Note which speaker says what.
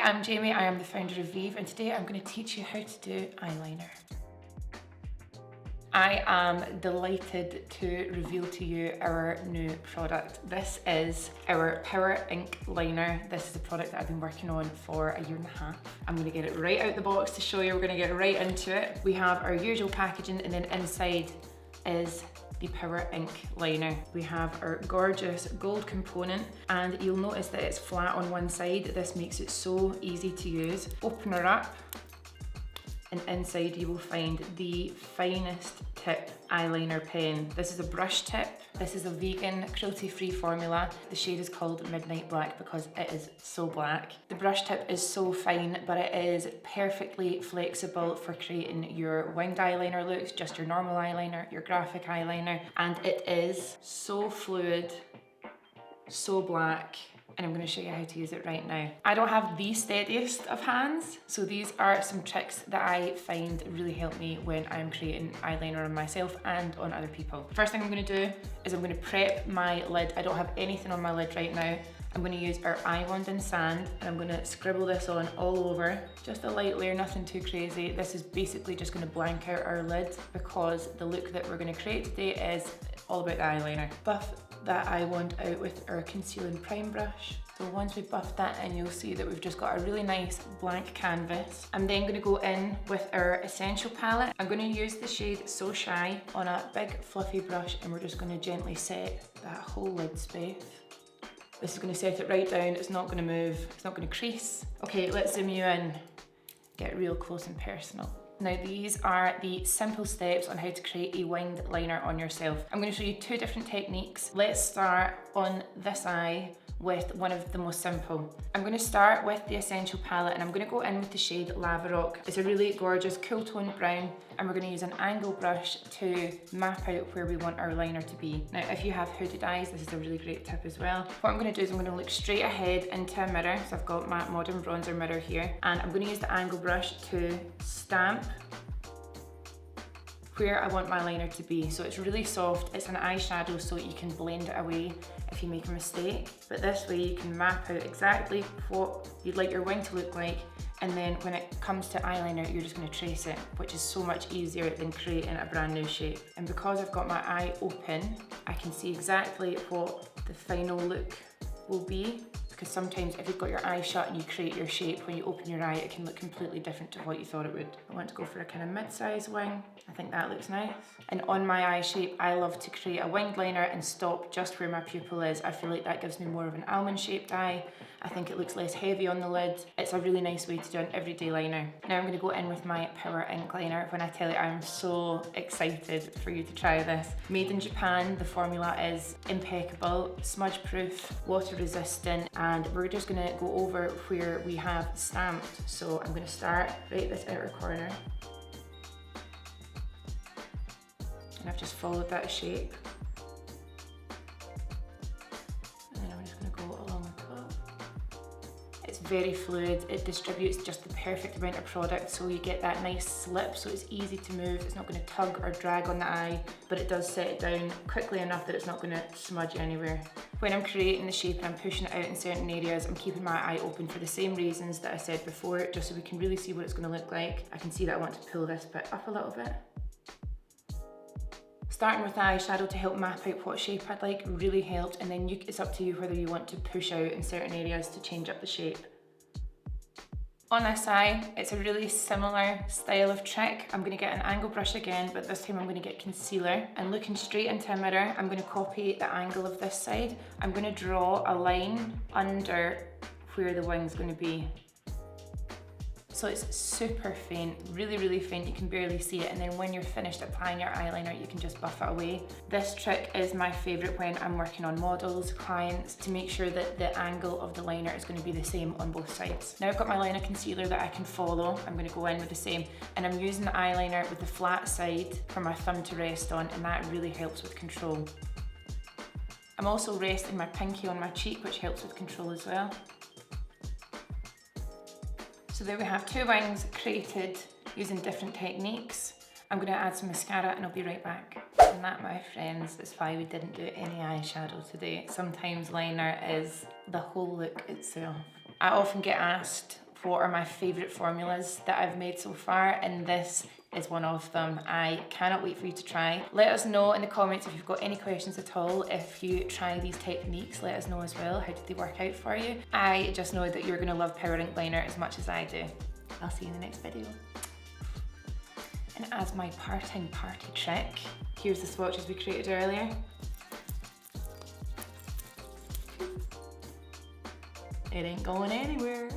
Speaker 1: I'm Jamie, I am the founder of VIEVE, and today I'm going to teach you how to do eyeliner. I am delighted to reveal to you our new product. This is our Power Ink Liner. This is a product that I've been working on for a year and a half. I'm going to get it right out the box to show you. We're going to get right into it. We have our usual packaging, and then inside is the Power Ink Liner. We have our gorgeous gold component, and you'll notice that it's flat on one side. This makes it so easy to use. Open her up, and inside you will find the finest tip eyeliner pen. This is a brush tip. This is a vegan, cruelty-free formula. The shade is called Midnight Black because it is so black. The brush tip is so fine, but it is perfectly flexible for creating your winged eyeliner looks, just your normal eyeliner, your graphic eyeliner, and it is so fluid, so black. And I'm going to show you how to use it right now. I don't have the steadiest of hands, so these are some tricks that I find really help me when I'm creating eyeliner on myself and on other people. First thing I'm going to do is I'm going to prep my lid. I don't have anything on my lid right now. I'm going to use our eye wand and sand, and I'm going to scribble this on all over. Just a light layer, nothing too crazy. This is basically just going to blank out our lid because the look that we're going to create today is all about the eyeliner. Buff that eye wand out with our conceal and prime brush. So once we buff that in, you'll see that we've just got a really nice blank canvas. I'm then going to go in with our essential palette. I'm going to use the shade So Shy on a big fluffy brush, and we're just going to gently set that whole lid space. This is going to set it right down. It's not going to move, it's not going to crease. Okay, let's zoom you in, get real close and personal. Now these are the simple steps on how to create a winged liner on yourself. I'm going to show you two different techniques. Let's start on this eye with one of the most simple. I'm going to start with the essential palette, and I'm going to go in with the shade Lava Rock. It's a really gorgeous cool tone brown, and we're going to use an angle brush to map out where we want our liner to be. Now if you have hooded eyes, this is a really great tip as well. What I'm going to do is I'm going to look straight ahead into a mirror. So I've got my modern bronzer mirror here, and I'm going to use the angle brush to stamp where I want my liner to be. So it's really soft, it's an eyeshadow, so you can blend it away if you make a mistake. But this way you can map out exactly what you'd like your wing to look like, and then when it comes to eyeliner, you're just going to trace it, which is so much easier than creating a brand new shape. And because I've got my eye open, I can see exactly what the final look will be. Because sometimes if you've got your eye shut and you create your shape, when you open your eye, it can look completely different to what you thought it would. I want to go for a kind of mid-size wing. I think that looks nice. And on my eye shape, I love to create a winged liner and stop just where my pupil is. I feel like that gives me more of an almond-shaped eye. I think it looks less heavy on the lid. It's a really nice way to do an everyday liner. Now I'm going to go in with my Power Ink Liner. When I tell you, I'm so excited for you to try this. Made in Japan, the formula is impeccable, smudge-proof, water-resistant, and we're just going to go over where we have stamped. So I'm going to start right this outer corner, and I've just followed that shape, and then I'm just going to go along the top. It's very fluid, it distributes just the perfect amount of product, so you get that nice slip, so it's easy to move. It's not going to tug or drag on the eye, but it does set it down quickly enough that it's not going to smudge anywhere. When I'm creating the shape and I'm pushing it out in certain areas, I'm keeping my eye open for the same reasons that I said before, just so we can really see what it's going to look like. I can see that I want to pull this bit up a little bit. Starting with the eyeshadow to help map out what shape I'd like really helped, and then it's up to you whether you want to push out in certain areas to change up the shape. On this eye, it's a really similar style of trick. I'm going to get an angle brush again, but this time I'm going to get concealer, and looking straight into a mirror, I'm going to copy the angle of this side. I'm going to draw a line under where the wing's going to be. So it's super faint, really, really faint. You can barely see it. And then when you're finished applying your eyeliner, you can just buff it away. This trick is my favorite when I'm working on models, clients, to make sure that the angle of the liner is going to be the same on both sides. Now I've got my liner concealer that I can follow. I'm going to go in with the same, and I'm using the eyeliner with the flat side for my thumb to rest on, and that really helps with control. I'm also resting my pinky on my cheek, which helps with control as well. So there we have two wings created using different techniques. I'm going to add some mascara and I'll be right back. And that, my friends, is why we didn't do any eyeshadow today. Sometimes liner is the whole look itself. I often get asked what are my favourite formulas that I've made so far, and this is one of them. I cannot wait for you to try. Let us know in the comments if you've got any questions at all. If you try these techniques, let us know as well. How did they work out for you? I just know that you're gonna love Power Ink Liner as much as I do. I'll see you in the next video. And as my parting party trick, here's the swatches we created earlier. It ain't going anywhere.